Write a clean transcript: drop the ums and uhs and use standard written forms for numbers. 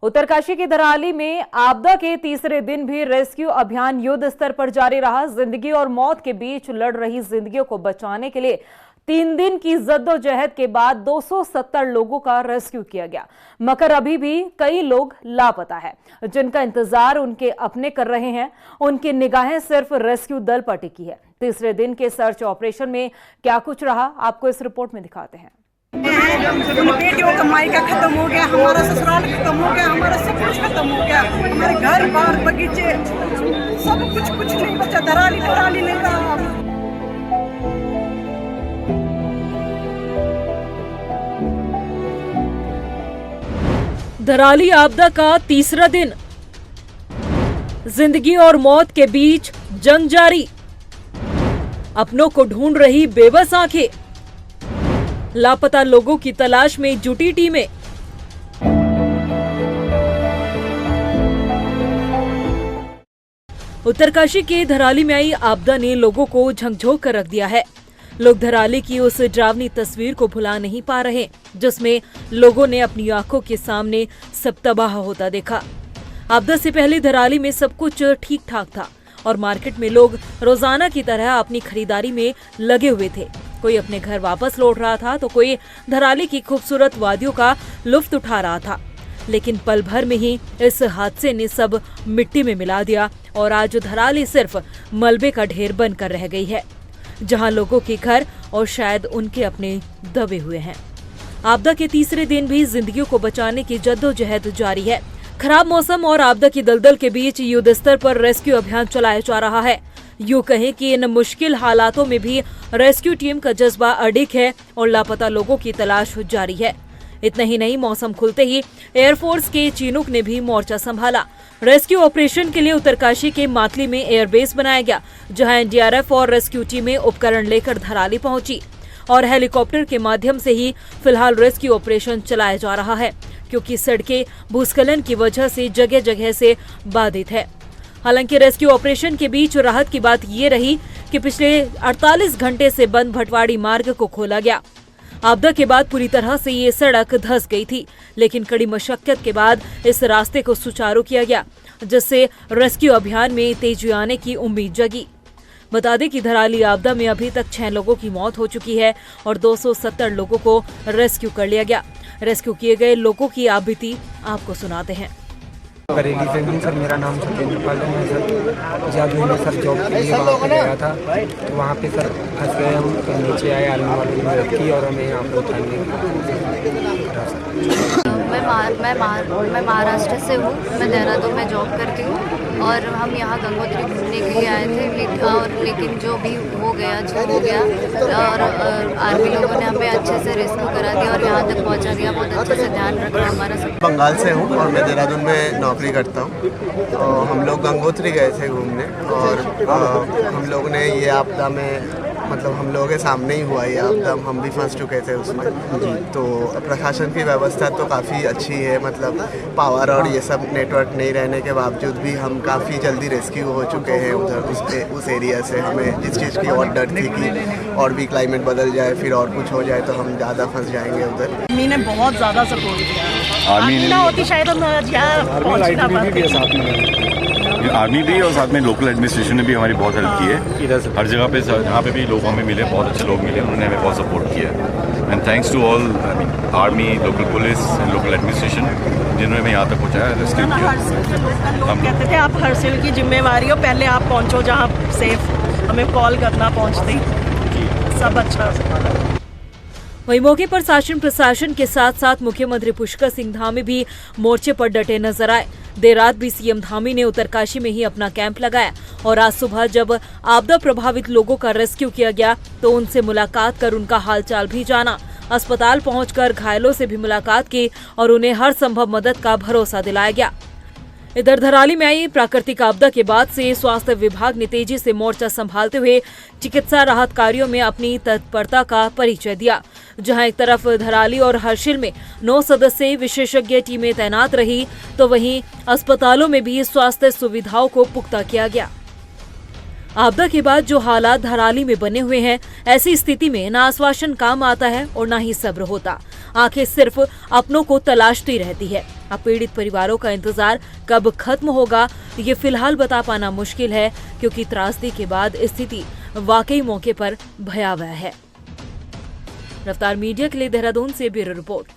उत्तरकाशी के धराली में आपदा के तीसरे दिन भी रेस्क्यू अभियान युद्ध स्तर पर जारी रहा। जिंदगी और मौत के बीच लड़ रही जिंदगियों को बचाने के लिए 3 दिन की जद्दोजहद के बाद 270 लोगों का रेस्क्यू किया गया, मगर अभी भी कई लोग लापता है, जिनका इंतजार उनके अपने कर रहे हैं। उनकी निगाहें सिर्फ रेस्क्यू दल पर टिकी है। तीसरे दिन के सर्च ऑपरेशन में क्या कुछ रहा, आपको इस रिपोर्ट में दिखाते हैं। बेटियों का मायका खत्म हो गया, हमारा ससुराल खत्म हो गया, हमारा सब कुछ खत्म हो गया, हमारे घर बार बगीचे सब कुछ नहीं बचा। धराली नहीं रहा। धराली आपदा का तीसरा दिन, जिंदगी और मौत के बीच जंग जारी। अपनों को ढूंढ रही बेबस आंखें, लापता लोगों की तलाश में जुटी टीमें। उत्तरकाशी के धराली में आई आपदा ने लोगों को झकझोर कर रख दिया है। लोग धराली की उस डरावनी तस्वीर को भुला नहीं पा रहे, जिसमें लोगों ने अपनी आंखों के सामने सब तबाह होता देखा। आपदा से पहले धराली में सब कुछ ठीक ठाक था और मार्केट में लोग रोजाना की तरह अपनी खरीदारी में लगे हुए थे। कोई अपने घर वापस लौट रहा था तो कोई धराली की खूबसूरत वादियों का लुत्फ उठा रहा था। लेकिन पल भर में ही इस हादसे ने सब मिट्टी में मिला दिया और आज धराली सिर्फ मलबे का ढेर बनकर रह गई है, जहां लोगों के घर और शायद उनके अपने दबे हुए हैं। आपदा के तीसरे दिन भी जिंदगियों को बचाने की जद्दोजहद जारी है। खराब मौसम और आपदा की दलदल के बीच युद्ध स्तर पर रेस्क्यू अभियान चलाया जा रहा है। यूं कहें कि इन मुश्किल हालातों में भी रेस्क्यू टीम का जज्बा अडिग है और लापता लोगों की तलाश जारी है। इतना ही नहीं, मौसम खुलते ही एयरफोर्स के चिनूक ने भी मोर्चा संभाला। रेस्क्यू ऑपरेशन के लिए उत्तरकाशी के मातली में एयरबेस बनाया गया, जहां एनडीआरएफ और रेस्क्यू टीमें उपकरण लेकर धराली पहुंची और हेलीकॉप्टर के माध्यम से ही फिलहाल रेस्क्यू ऑपरेशन चलाया जा रहा है, क्योंकि सड़कें भूस्खलन की वजह से जगह जगह से बाधित है। हालांकि रेस्क्यू ऑपरेशन के बीच राहत की बात ये रही कि पिछले 48 घंटे से बंद भटवाड़ी मार्ग को खोला गया। आपदा के बाद पूरी तरह से ये सड़क धंस गई थी, लेकिन कड़ी मशक्कत के बाद इस रास्ते को सुचारू किया गया, जिससे रेस्क्यू अभियान में तेजी आने की उम्मीद जगी। बता दें कि धराली आपदा में अभी तक 6 लोगों की मौत हो चुकी है और 270 लोगों को रेस्क्यू कर लिया गया। रेस्क्यू किए गए लोगों की आप बीती आपको सुनाते हैं। बरेली से हूँ सर, मेरा नाम सत्येंद्र पाल है सर। जादू में सर जॉब के लिए वहाँ पे गया था, तो वहाँ पे सर फंस गए हम, तो नीचे आए, आलू वालों की मदद की और हमें यहाँ पर उठाने। मैं महाराष्ट्र से हूँ, मैं देहरादून में जॉब करती हूँ और हम यहाँ गंगोत्री घूमने के लिए आए थे, लेकिन जो भी हो गया और आर्मी लोगों ने हमें अच्छे से रेस्क्यू करा दिया और यहाँ तक पहुँचा दिया। बहुत अच्छे से ध्यान रखा हमारा सब। बंगाल से हूँ और मैं देहरादून में नौकरी करता हूँ। तो हम लोग गंगोत्री गए थे घूमने और हम लोग ने ये आपदा में मतलब हम लोगों के सामने ही हुआ ये आपदा, हम भी फंस चुके थे उसमें। तो प्रशासन की व्यवस्था तो काफ़ी अच्छी है, मतलब पावर और ये सब नेटवर्क नहीं रहने के बावजूद भी हम काफ़ी जल्दी रेस्क्यू हो चुके हैं उधर उस एरिया से। हमें जिस चीज़ की और डर थी कि और भी क्लाइमेट बदल जाए, फिर और कुछ हो जाए तो हम ज़्यादा फंस जाएंगे उधर। आर्मी ने बहुत ज़्यादा सपोर्ट किया। आर्मी ना होती शायद हम यहाँ पहुँच ना पाते। आर्मी भी और साथ में लोकल एडमिनिस्ट्रेशन ने भी हमारी बहुत हेल्प की है। हर जगह पे जहाँ पे भी लोग हमें मिले, बहुत अच्छे लोग मिले, उन्होंने हमें बहुत सपोर्ट किया है। And thanks to all army, local police and local administration, जिन्होंने हमें यहाँ तक पहुँचाया, रेस्क्यू किया। लोग कहते थे आप हर सिल की जिम्मेवारी हो, पहले आप पहुँचो जहाँ सेफ, हमें कॉल करना पहुँचते, सब अच्छा। वहीं मौके पर शासन प्रशासन के साथ साथ मुख्यमंत्री पुष्कर सिंह धामी भी मोर्चे पर डटे नजर आए। देर रात भी सीएम धामी ने उत्तरकाशी में ही अपना कैंप लगाया और आज सुबह जब आपदा प्रभावित लोगों का रेस्क्यू किया गया तो उनसे मुलाकात कर उनका हालचाल भी जाना। अस्पताल पहुंचकर घायलों से भी मुलाकात की और उन्हें हर संभव मदद का भरोसा दिलाया गया। इधर धराली में आई प्राकृतिक आपदा के बाद से स्वास्थ्य विभाग ने तेजी से मोर्चा संभालते हुए चिकित्सा राहत कार्यों में अपनी तत्परता का परिचय दिया। जहां एक तरफ धराली और हर्षिल में 9 सदस्यीय विशेषज्ञ टीमें तैनात रही, तो वहीं अस्पतालों में भी स्वास्थ्य सुविधाओं को पुख्ता किया गया। आपदा के बाद जो हालात धराली में बने हुए हैं, ऐसी स्थिति में न आश्वासन काम आता है और न ही सब्र होता। आंखें सिर्फ अपनों को तलाशती रहती है। अब पीड़ित परिवारों का इंतजार कब खत्म होगा ये फिलहाल बता पाना मुश्किल है, क्योंकि त्रासदी के बाद स्थिति वाकई मौके पर भयावह है। रफ्तार मीडिया के लिए देहरादून से ब्यूरो रिपोर्ट।